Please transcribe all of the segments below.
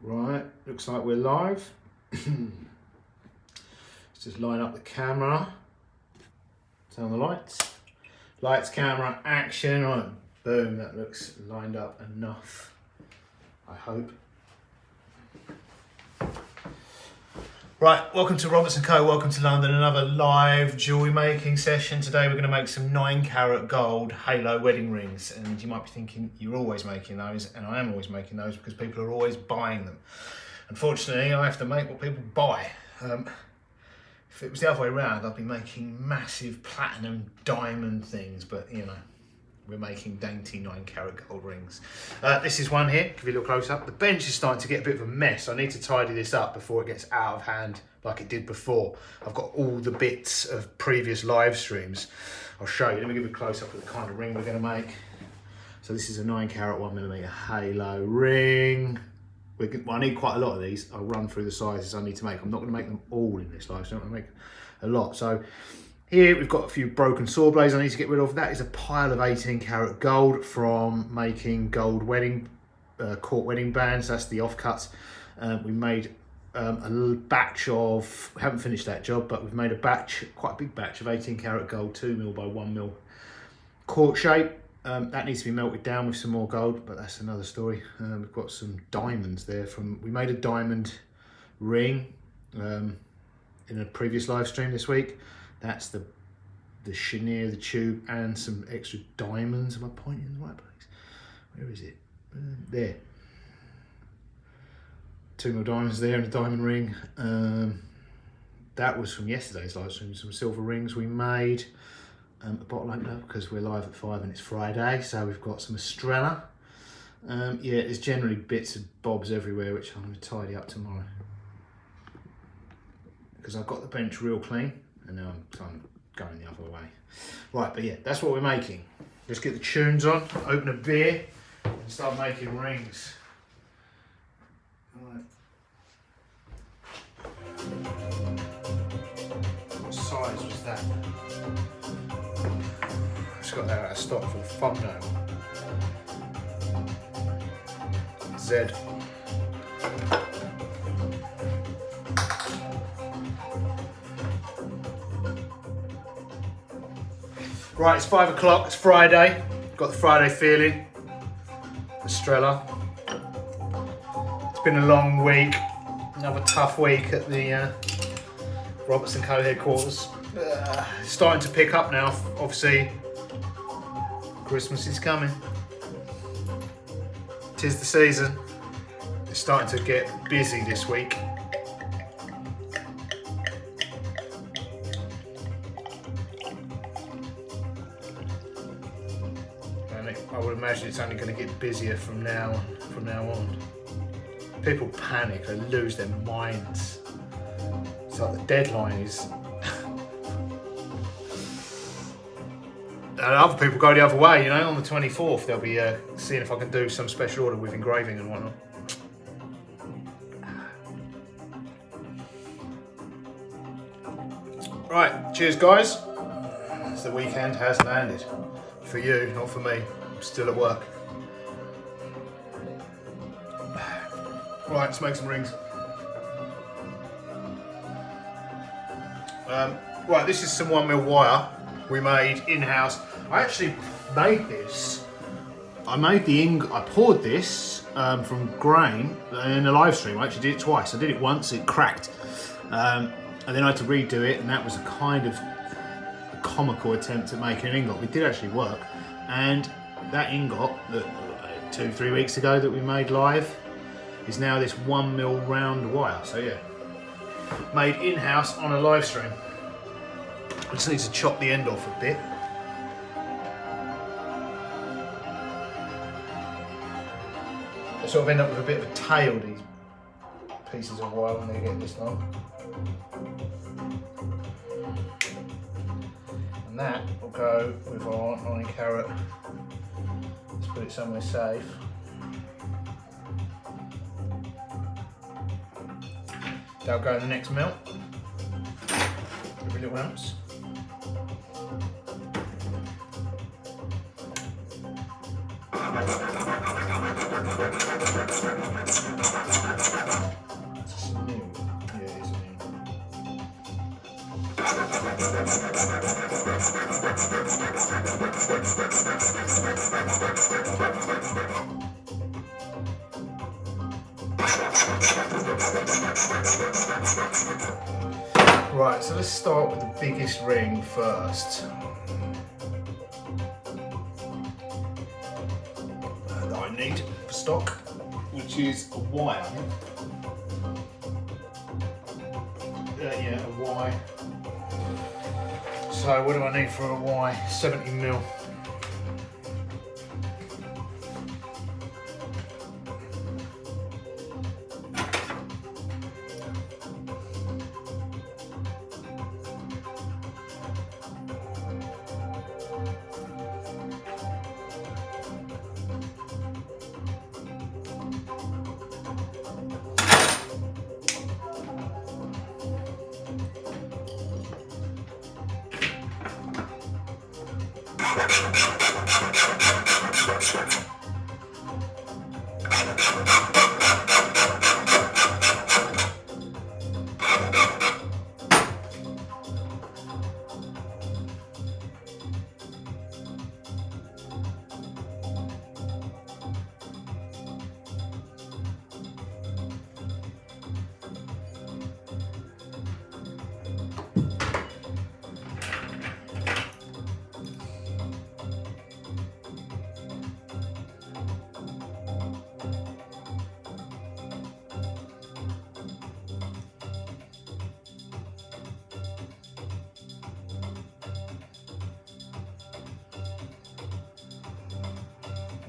Right, looks like we're live. Let's just line up the camera. Turn on the lights. Lights, camera, action. Right, boom, that looks lined up enough, I hope. Right, welcome to Roberts & Co, welcome to London, another live jewellery making session. Today we're going to make some 9-carat gold halo wedding rings, and you might be thinking you're always making those, and I am always making those because people are always buying them. Unfortunately, I have to make what people buy. If it was the other way around, I'd be making massive platinum diamond things, but you know, we're making dainty 9-carat gold rings. This is one here, give you a little close up. The bench is starting to get a bit of a mess. I need to tidy this up before it gets out of hand like it did before. I've got all the bits of previous live streams. I'll show you, let me give you a close up of the kind of ring we're gonna make. So this is a 9-carat 1mm halo ring. I need quite a lot of these. I'll run through the sizes I need to make. I'm not gonna make them all in this live stream, I'm gonna make a lot. So here we've got a few broken saw blades I need to get rid of. That is a pile of 18-carat gold from making gold wedding, court wedding bands. That's the offcuts. We made a little batch of, we haven't finished that job, but we've made a batch, quite a big batch of 18-carat gold, 2mm by 1mm court shape. That needs to be melted down with some more gold, but that's another story. We've got some diamonds there we made a diamond ring in a previous live stream this week. That's the chenier, the tube, and some extra diamonds. Am I pointing in the right place? Where is it? There. 2mm diamonds there and a diamond ring. That was from yesterday's live stream. Some silver rings we made. A bottle opener because we're live at 5 and it's Friday. So we've got some Estrella. Yeah, there's generally bits and bobs everywhere, which I'm going to tidy up tomorrow. Because I've got the bench real clean. And now I'm kind of going the other way. Right, but yeah, that's what we're making. Let's get the tunes on, open a beer, and start making rings. Right. What size was that? Just got that out of stock for the thumbnail. Z. Right, it's 5 o'clock, it's Friday. Got the Friday feeling. Estrella. It's been a long week. Another tough week at the Roberts & Co headquarters. It's starting to pick up now, obviously. Christmas is coming. 'Tis the season. It's starting to get busy this week. I would imagine it's only going to get busier from now on. People panic, they lose their minds. It's like the deadline is. And other people go the other way, you know, on the 24th they'll be seeing if I can do some special order with engraving and whatnot. Right, cheers guys. The weekend has landed. For you, not for me. I'm still at work. Right, let's make some rings. Right, this is some 1mm wire we made in-house. I actually made this. I poured this from grain in a live stream. I actually did it twice. I did it once, it cracked. And then I had to redo it, and that was a kind of comical attempt at making an ingot. It did actually work, and that ingot that 2-3 weeks ago that we made live is now this 1mm round wire. So yeah, made in-house on a live stream. I just need to chop the end off a bit. I sort of end up with a bit of a tail, these pieces of wire, when they get this long. And that will go with our 9-carat. Let's put it somewhere safe. That'll go in the next melt. Every little ounce. Right, so let's start with the biggest ring first. That I need for stock, which is a Y, I think. Yeah, a Y. So what do I need for a Y? 70mm.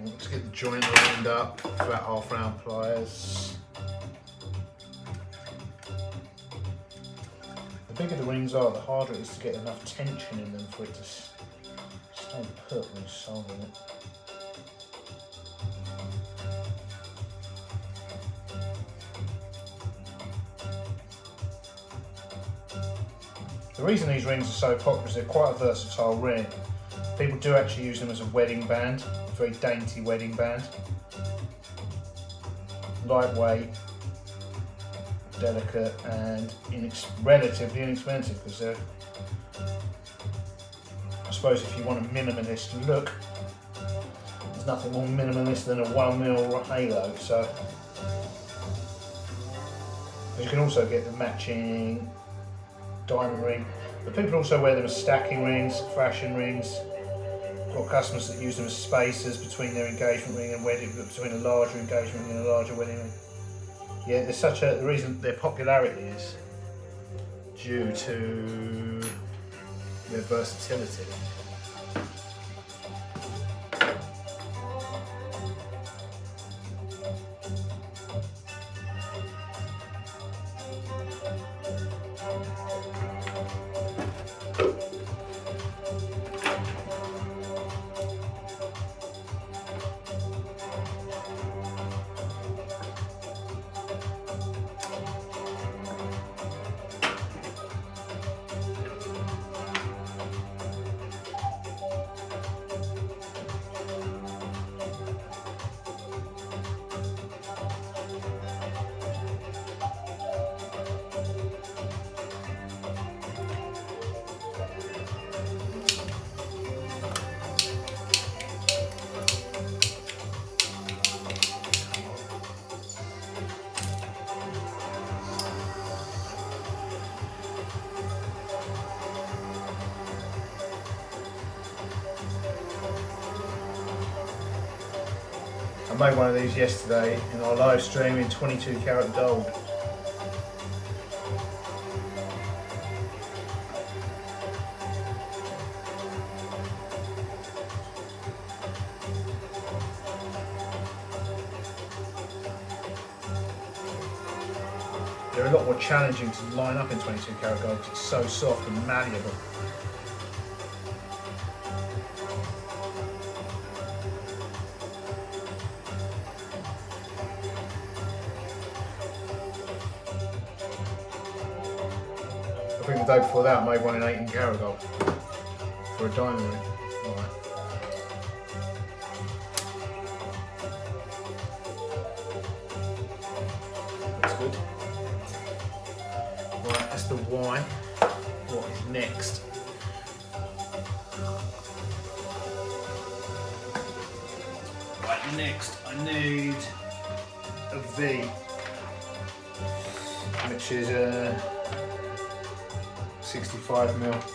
Let's get the joint lined up, flat half round pliers. The bigger the rings are, the harder it is to get enough tension in them for it to stay put when you're soldering it. The reason these rings are so popular is they're quite a versatile ring. People do actually use them as a wedding band, a very dainty wedding band. Lightweight, delicate and relatively inexpensive, because they're, I suppose if you want a minimalist look, there's nothing more minimalist than a 1mm or a halo. So you can also get the matching diamond ring, but people also wear them as stacking rings, fashion rings. Got customers that use them as spacers between their engagement ring and wedding, between a larger engagement ring and a larger wedding ring. Yeah, there's such a, the reason their popularity is due to their versatility. I made one of these yesterday in our live stream in 22 karat gold. They're a lot more challenging to line up in 22 karat gold because it's so soft and malleable. I think the day before that I made one in 18 karat gold for a diamond ring. Right. That's good. Right, that's the Y. What is next? Next, I need a V, which is 65mm.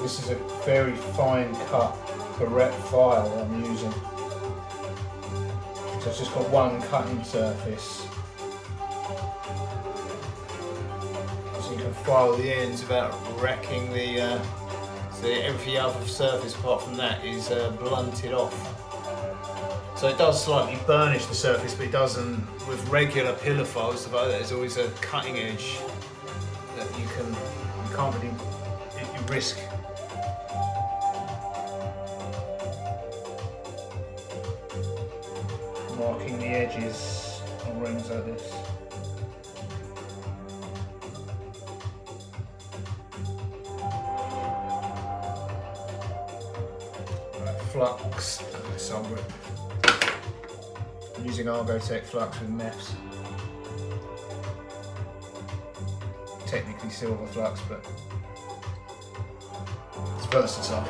This is a very fine cut barrette file that I'm using. So it's just got one cutting surface. So you can file the ends without wrecking the, so every other surface apart from that is blunted off. So it does slightly burnish the surface, but it doesn't, with regular pillar files, stuff like that, there's always a cutting edge that you can't really risk. Marking the edges on rings like this. Right, flux, somber. I'm using Argotech flux with MEFs. Technically silver flux, but it's versatile.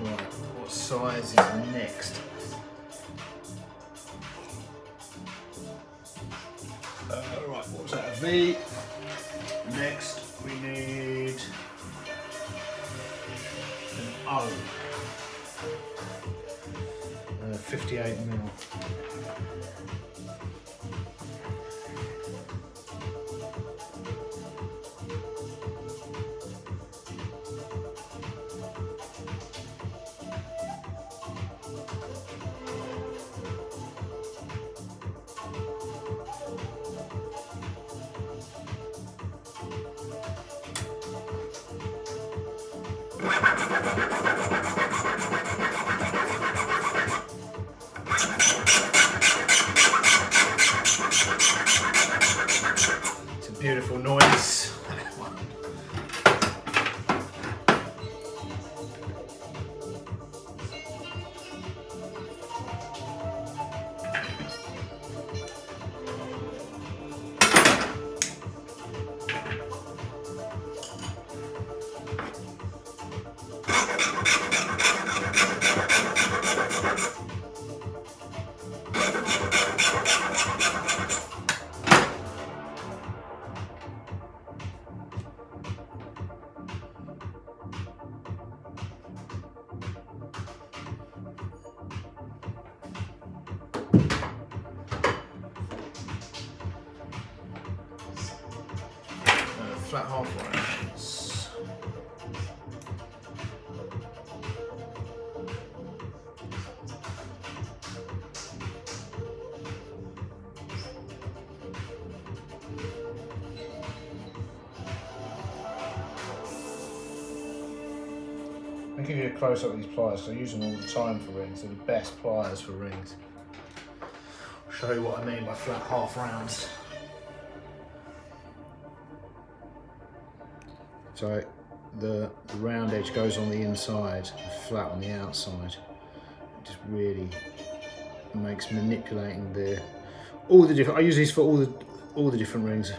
Right, what size is next? Right, what was that? A V. Next, we need an O. 58mm. It's a beautiful noise. Flat half rounds. I'll give you a close up of these pliers because I use them all the time for rings. They're the best pliers for rings. I'll show you what I mean by flat half rounds. So the round edge goes on the inside, flat on the outside. It just really makes manipulating all the different. I use these for all the different rings.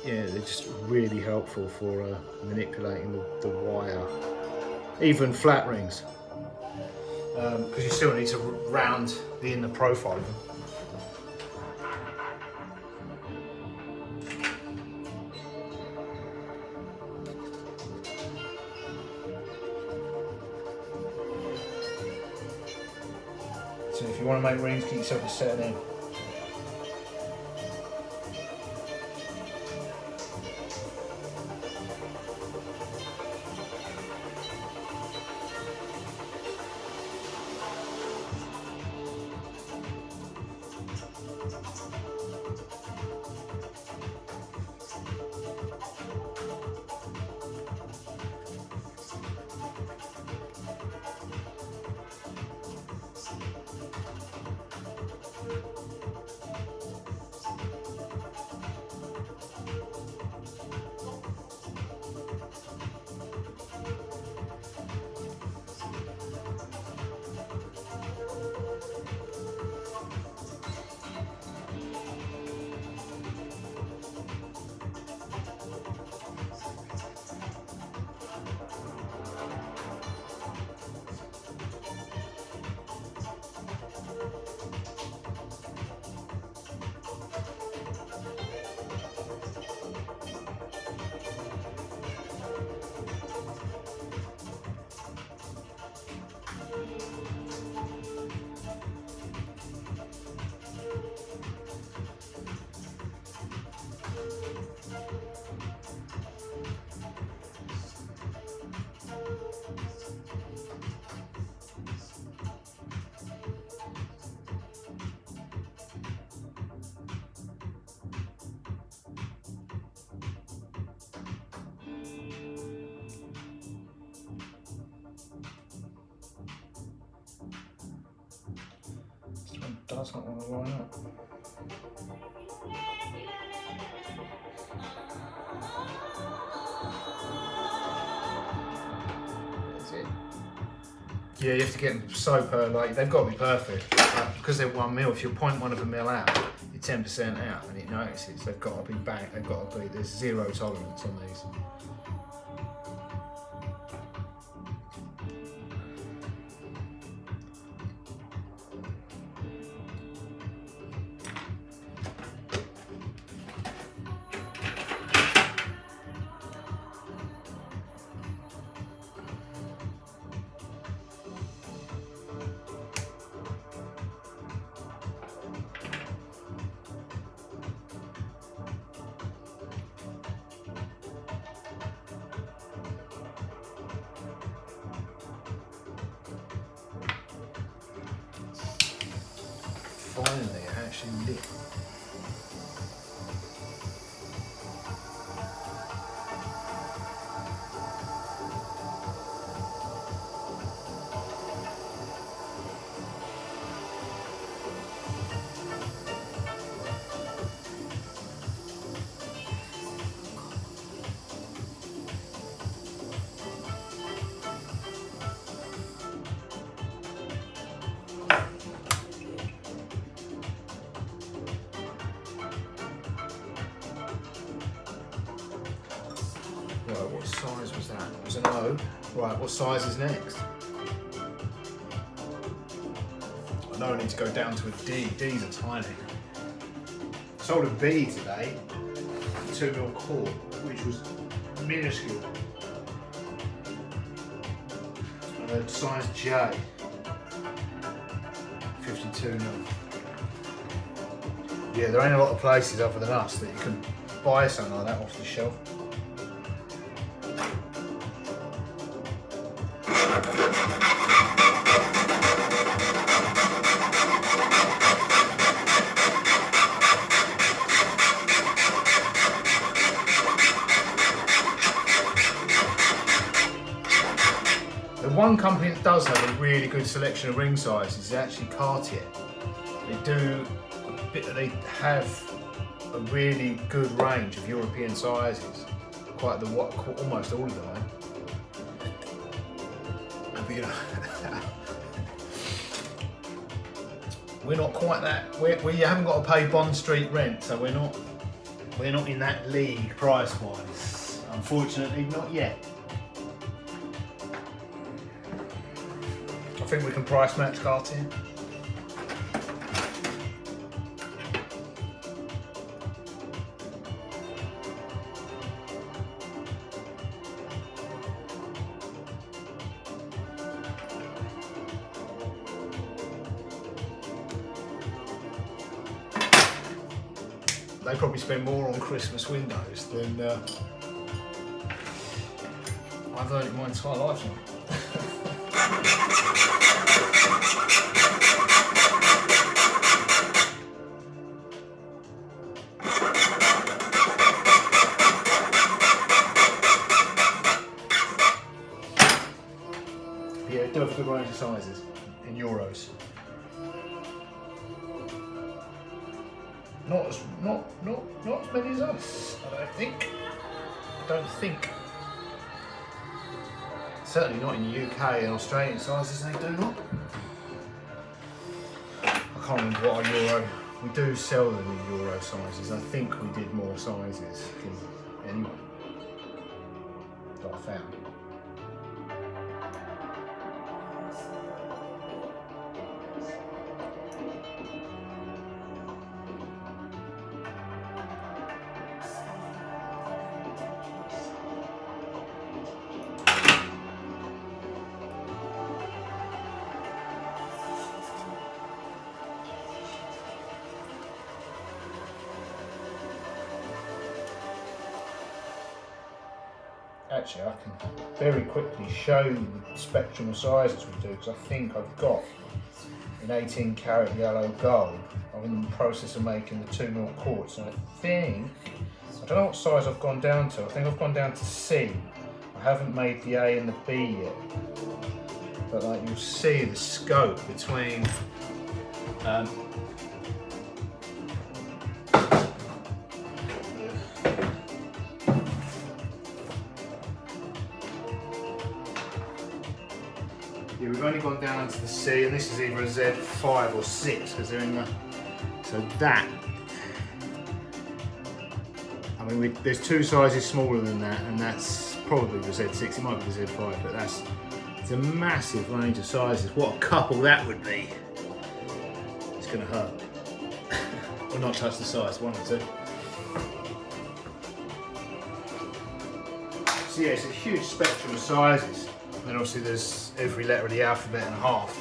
Yeah, they're just really helpful for manipulating the wire, even flat rings, because you still need to round the inner profile of them. So if you want to make rings, keep yourself a set in. Does not want to line up. That's it. Yeah, you have to get them so like they've got to be perfect because they're 1 mil. If you point 1 mil out, you're 10% out, and it notices. They've got to be back. They've got to be. There's zero tolerance on these. Finally, it actually lit. Right, what size was that? It was an O. Right, what size is next? I know I need to go down to a D. D's are tiny. Sold a B today, 2mm cord, which was minuscule. And a size J, 52mm. Yeah, there ain't a lot of places other than us that you can buy something like that off the shelf. The one company that does have a really good selection of ring sizes is actually Cartier. They have a really good range of European sizes, almost all of them. But you know, we're not quite that. We haven't got to pay Bond Street rent, so we're not in that league price wise. Unfortunately, not yet. I think we can price match Cartier. They probably spend more on Christmas windows than I've earned in my entire life now. Yeah, do have a good range of sizes in euros. Not as many as us, I don't think. Certainly not in the UK and Australian sizes, they do not. I can't remember what our euro, we do sell them in euro sizes. I think we did more sizes, anyway, that I found. Actually, I can very quickly show you the spectrum of sizes we do, because I think I've got an 18 karat yellow gold. I'm in the process of making the 2mm quartz, and I don't know what size I've gone down to. I think I've gone down to C. I haven't made the A and the B yet, but like you'll see the scope between yeah, we've only gone down to the C, and this is either a Z5 or 6 because they're in the. So that. I mean, there's two sizes smaller than that, and that's probably the Z6. It might be the Z5, but it's a massive range of sizes. What a couple that would be! It's going to hurt. Or not touch the size, one or two. So yeah, it's a huge spectrum of sizes. And then obviously there's every letter of the alphabet and a half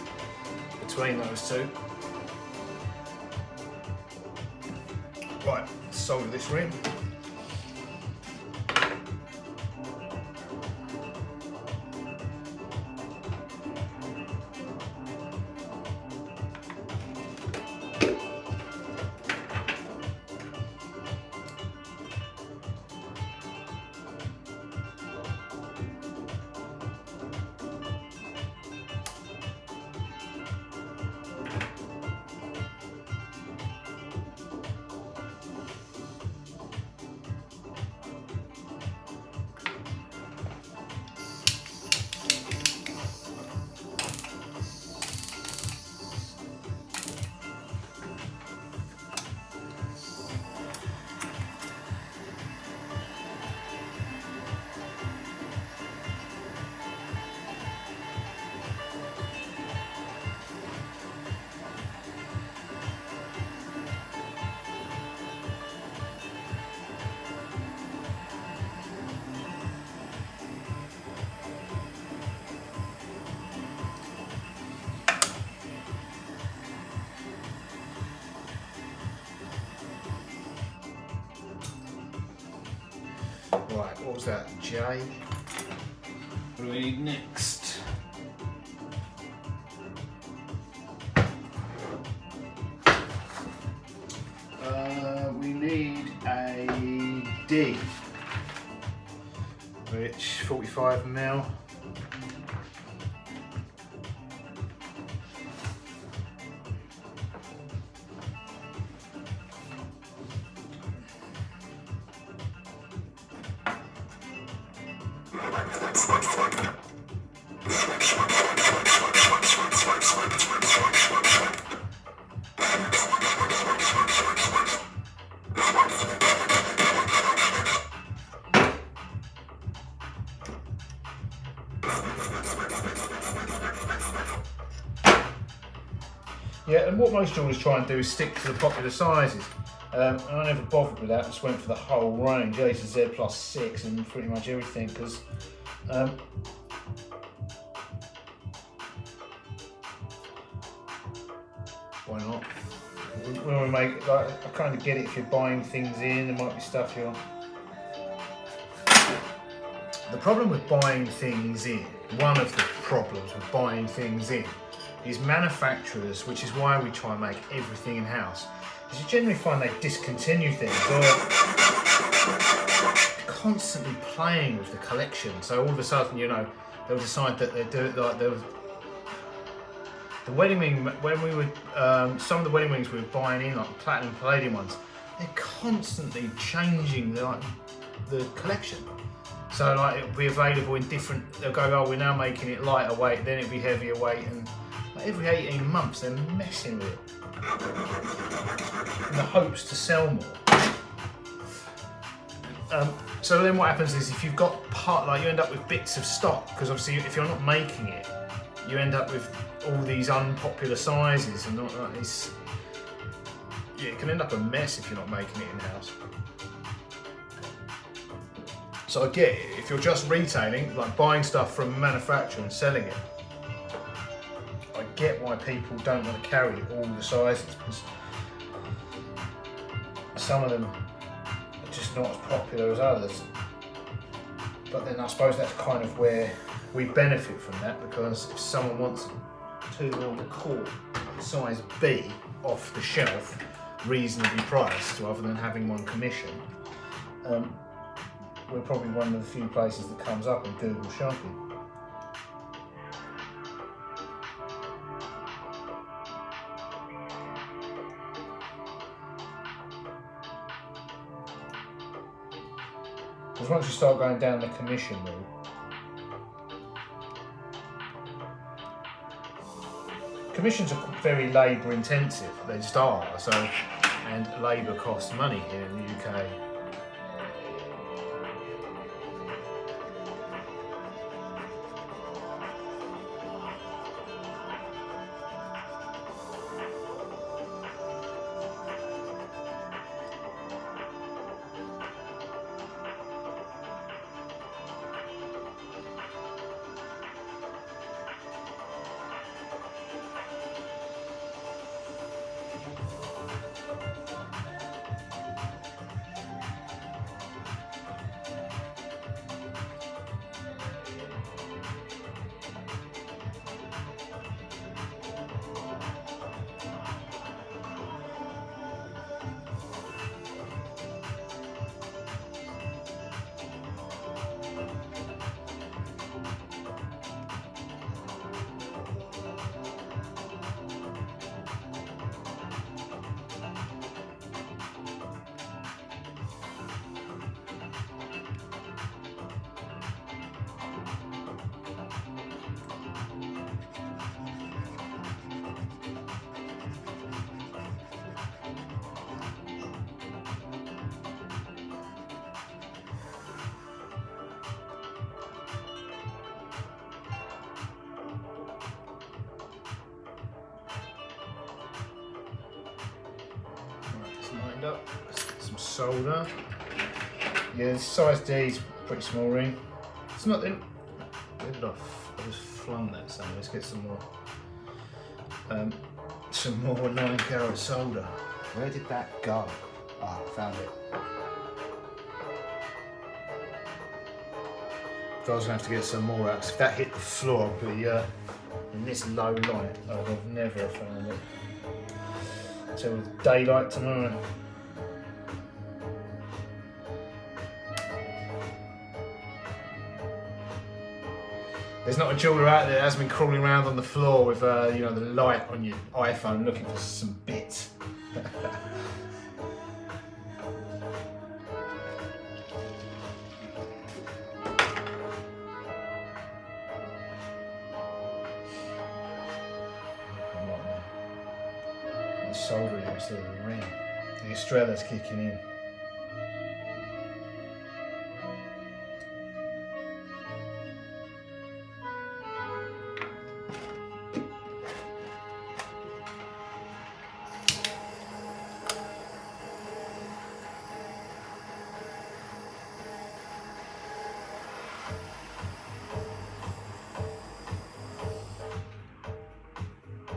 between those two. Right, let's solder this ring. what was that, J? What do we need next? We need a D, which 45 mil. Yeah, and what most jewelers try and do is stick to the popular sizes. I never bothered with that, just went for the whole range, A to Z plus 6 and pretty much everything, because why not? When we make, like, I kind of get it if you're buying things in, there might be stuff you're... The problem with buying things in, one of the problems with buying things in, is manufacturers, which is why we try and make everything in-house, is you generally find they discontinue things or constantly playing with the collection. So all of a sudden, you know, they'll decide that they do it like the wedding ring, when we were, some of the wedding rings we were buying in, like the platinum palladium ones, they're constantly changing the collection. So like it'll be available in different, they'll go, oh, we're now making it lighter weight, then it'll be heavier weight, and like every 18 months they're messing with it in the hopes to sell more. So then what happens is if you've got you end up with bits of stock, because obviously if you're not making it, you end up with all these unpopular sizes and not like this. Yeah, it can end up a mess if you're not making it in-house. So I get it, if you're just retailing, like buying stuff from a manufacturer and selling it, I get why people don't want to carry all the sizes, because some of them are just not as popular as others. But then I suppose that's kind of where we benefit from that, because if someone wants a 2mm cord size B off the shelf, reasonably priced, rather than having one commissioned, we're probably one of the few places that comes up in Google Shopping. Because once you start going down the commission route, commissions are very labour intensive, they just are, so, and labour costs money here in the UK. Up, some solder. Yeah, size D is pretty small ring. It's not in. Where did I just flung that somewhere? Let's get some more 9-carat solder. Where did that go? Ah, found it. So I was going to have to get some more out, 'cause if that hit the floor, I'd be in this low light, I would have never found it. Till daylight tomorrow. There's not a jeweller out there that hasn't been crawling around on the floor with you know, the light on your iPhone looking for some bits. The soldering instead of the ring. The Estrella's kicking in.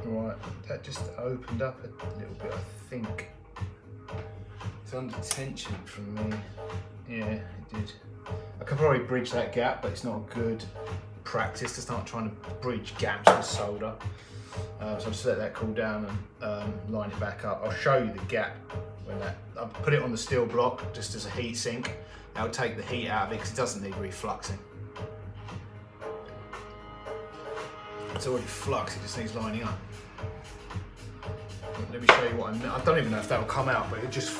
Right, that just opened up a little bit, I think. It's under tension from me. Yeah, it did. I could probably bridge that gap, but it's not a good practice to start trying to bridge gaps with solder. So I'll just let that cool down and line it back up. I'll show you the gap when that, I'll put it on the steel block just as a heat sink. That'll take the heat out of it because it doesn't need refluxing. It's already fluxed, it just needs lining up. Let me show you what I don't even know if that will come out, but it just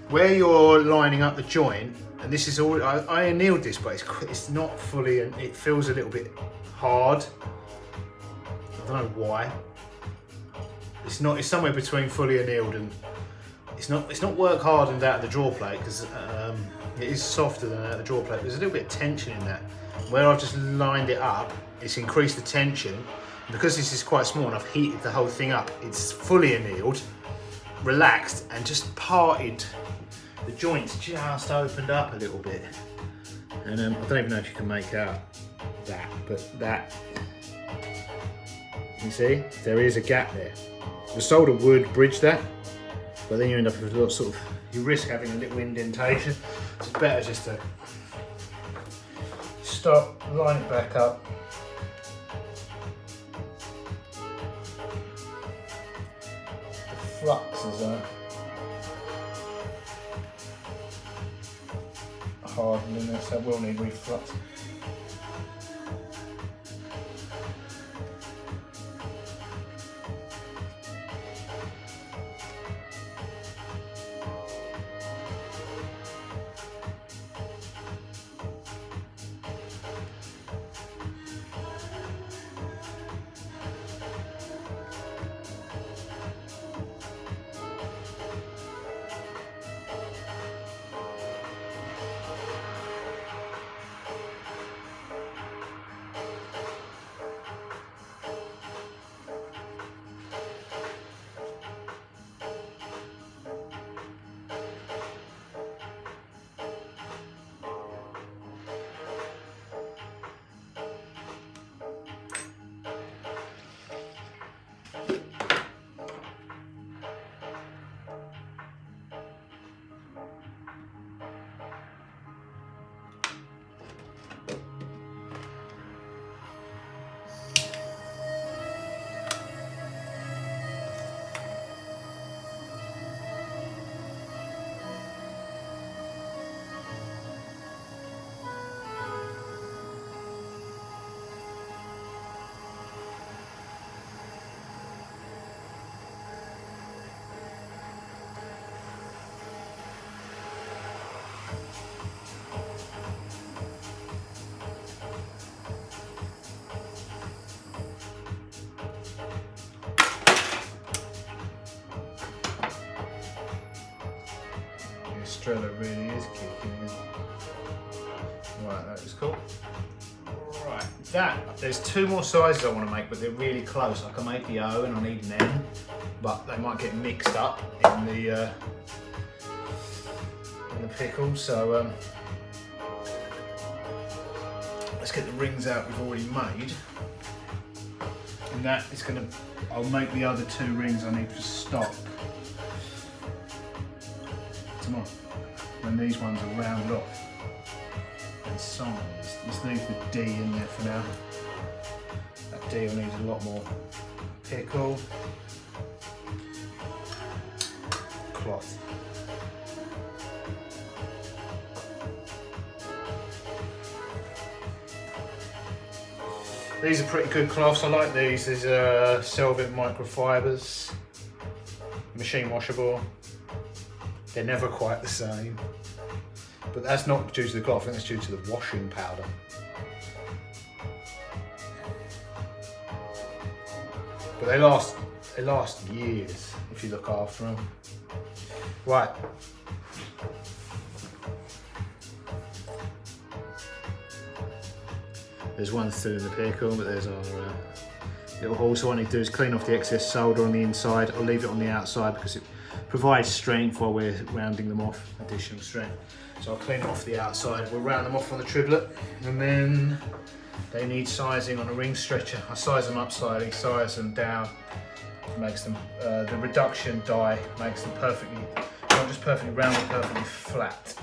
where you're lining up the joint, and this is all, I annealed this, but it's not fully, and it feels a little bit hard. I don't know why. It's somewhere between fully annealed and it's not work hardened out of the draw plate, because it is softer than out of the draw plate. There's a little bit of tension in that. Where I've just lined it up, it's increased the tension. Because this is quite small and I've heated the whole thing up, it's fully annealed, relaxed, and just parted. The joints just opened up a little bit. And I don't even know if you can make out that, but that, you see, there is a gap there. The solder would bridge that, but then you end up with a little sort of, you risk having a little indentation. So it's better just to stop, line it back up. Fluxes are hardened in this, so will need reflux. Estrella really is kicking in. Right, that is cool. Right, there's two more sizes I want to make, but they're really close. I can make the O and I need an N, but they might get mixed up in the pickle. So let's get the rings out we've already made, and that is going to, I'll make the other two rings I need for stock tomorrow, when these ones are rounded off. and size. Let's leave the D in there for now. That D will need a lot more pickle. Cloth. These are pretty good cloths. I like these. These are Selvit microfibers, machine washable. They're never quite the same, but that's not due to the cloth. I think that's due to the washing powder. But they last years if you look after them. Right. There's one still in the pickle, but there's our little haul. So what I need to do is clean off the excess solder on the inside. I'll leave it on the outside because it provides strength while we're rounding them off, additional strength. So I'll clean it off the outside. We'll round them off on the triplet, and then they need sizing on a ring stretcher. I size them up slightly, size them down. It makes them, the reduction die makes them perfectly, not just perfectly round, but perfectly flat.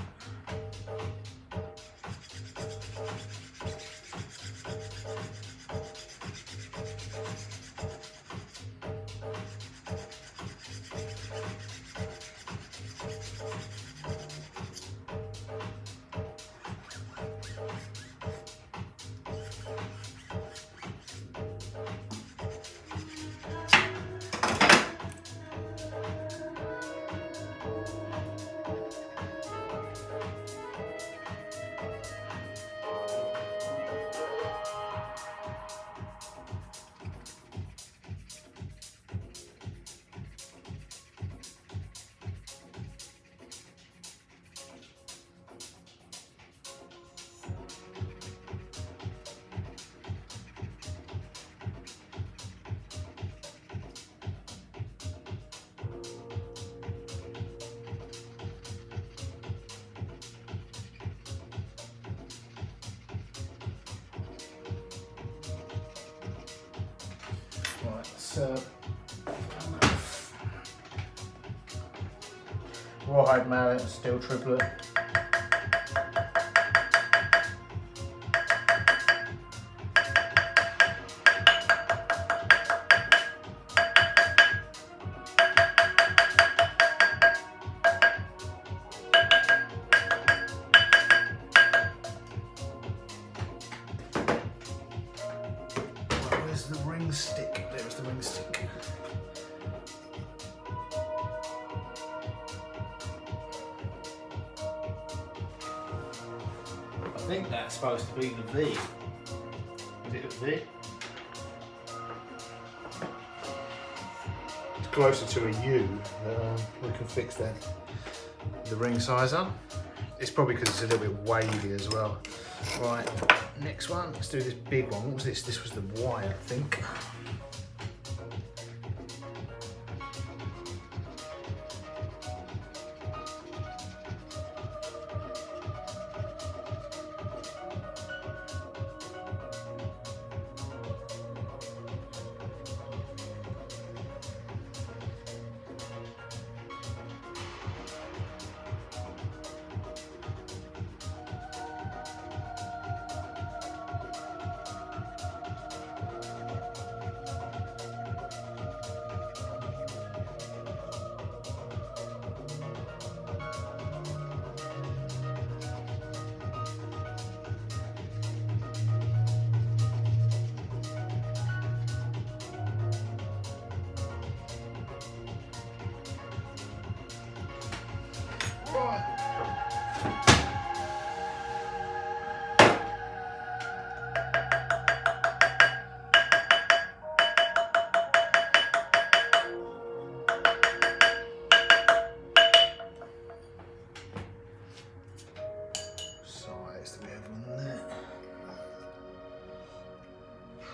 Rawhide mallet, steel triplet. Where's the ring stick? There's the ring stick. I think that's supposed to be the V. Is it a V? It's closer to a U. We can fix that. The ring sizer. It's probably because it's a little bit wavy as well. Right, next one. Let's do this big one. What was this? This was the Y, I think.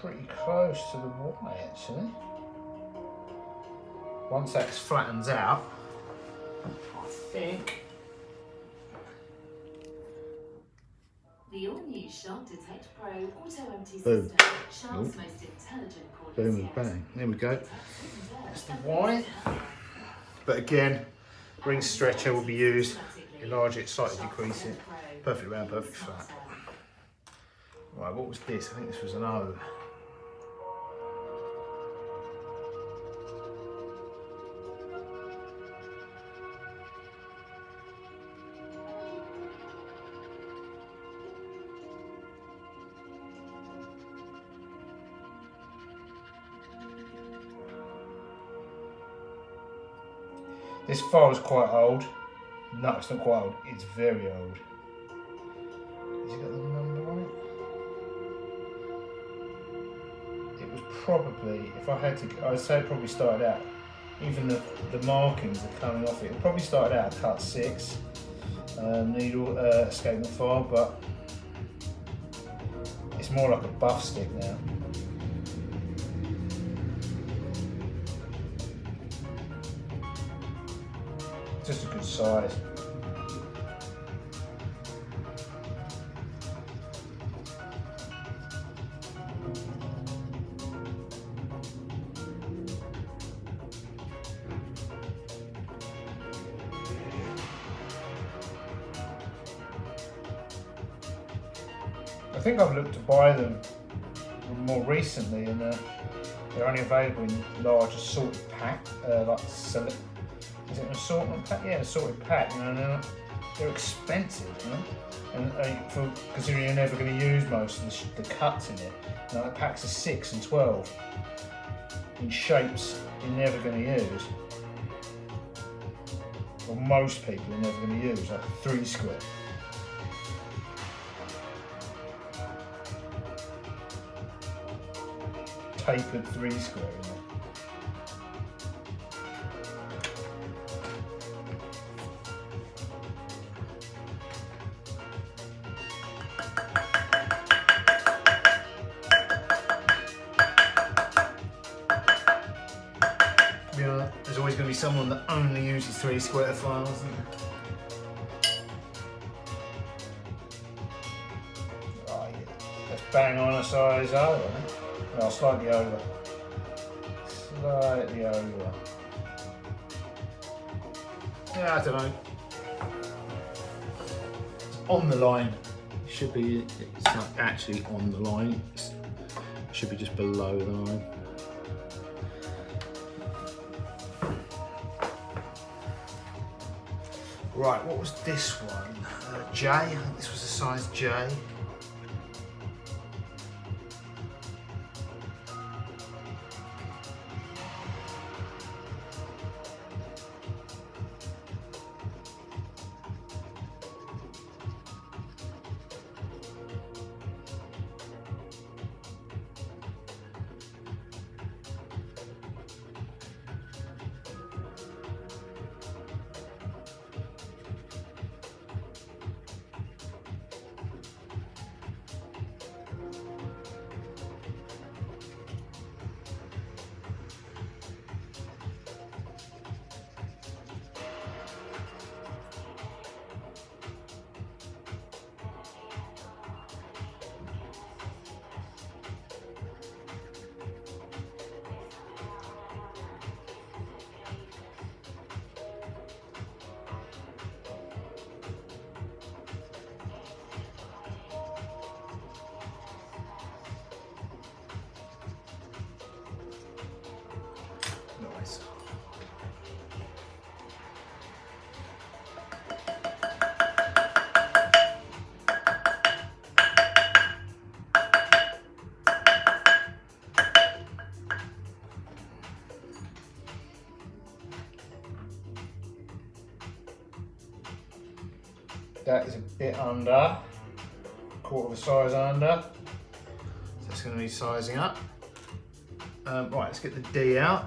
Pretty close to the Y actually. Once that flattens out, I think. The all-new Shark Detect Pro auto-empty Boom. system, Shark's most intelligent cordless Boom, yet. bang. There we go. That's the Y. But again, ring stretcher will be used. Enlarge it, slightly decrease it. Perfect round, perfect flat. Right, what was this? I think this was an O. This file is quite old. No, it's not quite old. It's very old. Has it got the number on it? It was probably, if I had to, I'd say it probably started out, even the markings are coming off it. It probably started out at cut 6, needle escaping the file, but it's more like a buff stick now. Just a good size. I think I've looked to buy them more recently, and they're only available in large assorted pack, is it an assortment pack? Yeah, an assorted pack. You know, they're expensive, you know, and for considering you're never going to use most of the cuts in it. You know, the packs are 6 and 12 in shapes you're never going to use, or most people are never going to use, like a 3 square. Tapered 3 square, you know. Yeah, there's always going to be someone that only uses 3 square files, isn't there? Oh yeah, that's bang on a size over, isn't it? No, slightly over. Slightly over. Yeah, I don't know. On the line. Should be, it's not actually on the line. It should be just below the line. Right, what was this one? J, I think this was a size J. Nice. That is a bit under, quarter of a size under. So that's going to need sizing up. Right, let's get the D out.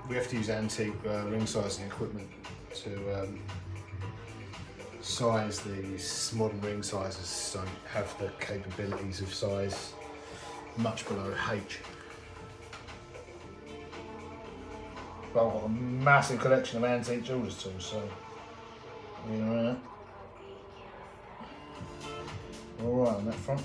We have to use antique ring sizing equipment to size these. Modern ring sizers don't have the capabilities of size much below H. But I've got a massive collection of antique jeweller's tools, so we're all right on that front.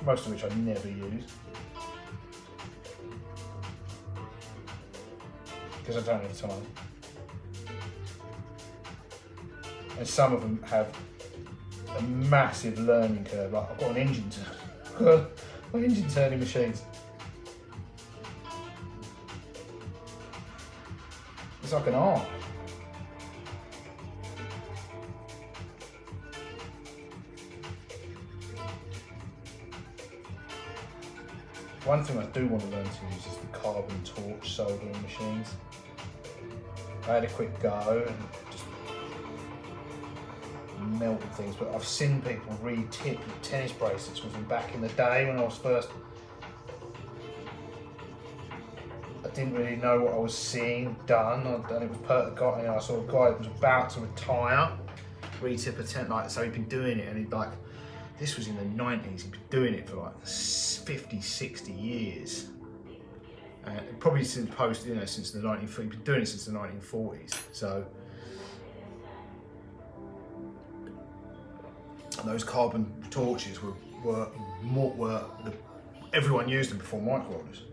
Most of which I never use because I don't have time. And some of them have a massive learning curve. Like I've got an engine turning machines. It's like an art. One thing I do want to learn to use is the carbon torch soldering machines. I had a quick go and just melted things, but I've seen people re-tip tennis bracelets with them back in the day when I was first. I didn't really know what I was seeing done, and it was per guy. You know, I saw a guy that was about to retire, re-tip a tent like so. He'd been doing it, and he'd like. This was in the 90s, he'd been doing it for like 50, 60 years. Probably since since the 1940s, he'd been doing it since the 1940s. So, and those carbon torches everyone used them before micro rollers.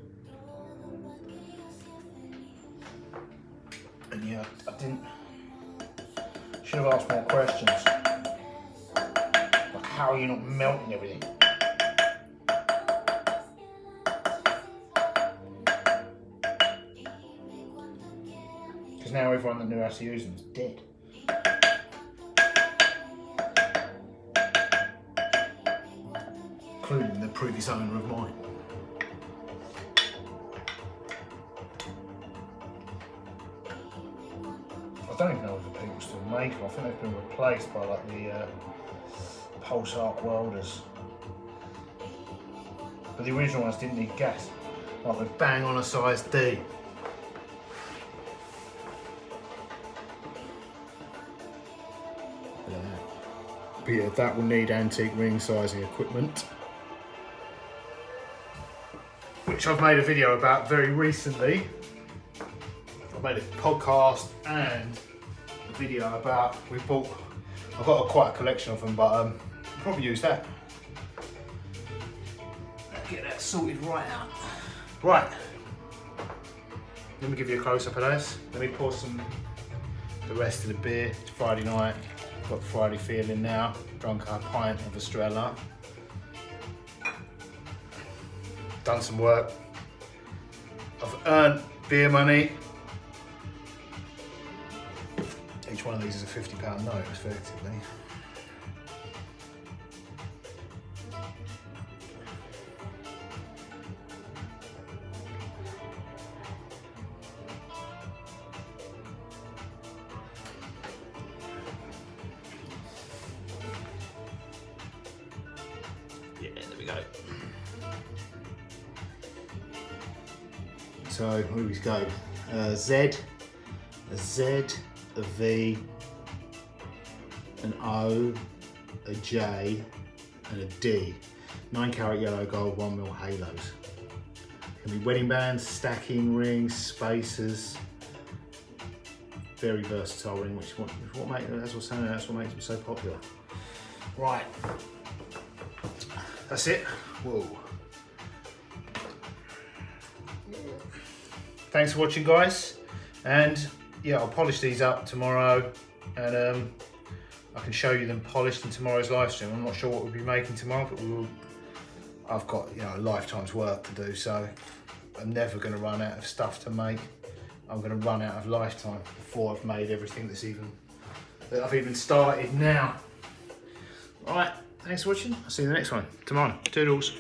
And yeah, I should have asked more questions. How are you not melting everything? Because now everyone that knew how to use them is dead. Including the previous owner of mine. I don't even know if the people still make them. I think they've been replaced by like the pulse arc welders. But the original ones didn't need gas. Like they bang on a size D. But yeah, that will need antique ring sizing equipment, which I've made a video about very recently. I've made a podcast and a video about, I've got quite a collection of them, but I'll probably use that. Get that sorted right out. Right, let me give you a close-up of those. Let me pour the rest of the beer. It's Friday night, got the Friday feeling now. Drunk a pint of Estrella. Done some work. I've earned beer money. Each one of these is a £50 note, effectively. Yeah, there we go. So, where do we go? Z, a Z, a V, an O, a J, and a D. 9-carat yellow gold 1mm halos. Can be wedding bands, stacking rings, spacers. Very versatile ring, which is what makes them so popular. Right, that's it. Whoa. Thanks for watching, guys, and yeah, I'll polish these up tomorrow, and I can show you them polished in tomorrow's live stream. I'm not sure what we'll be making tomorrow, but I've got a lifetime's work to do, so I'm never going to run out of stuff to make. I'm going to run out of lifetime before I've made everything that I've even started now. All right, thanks for watching. I'll see you in the next one tomorrow. Toodles.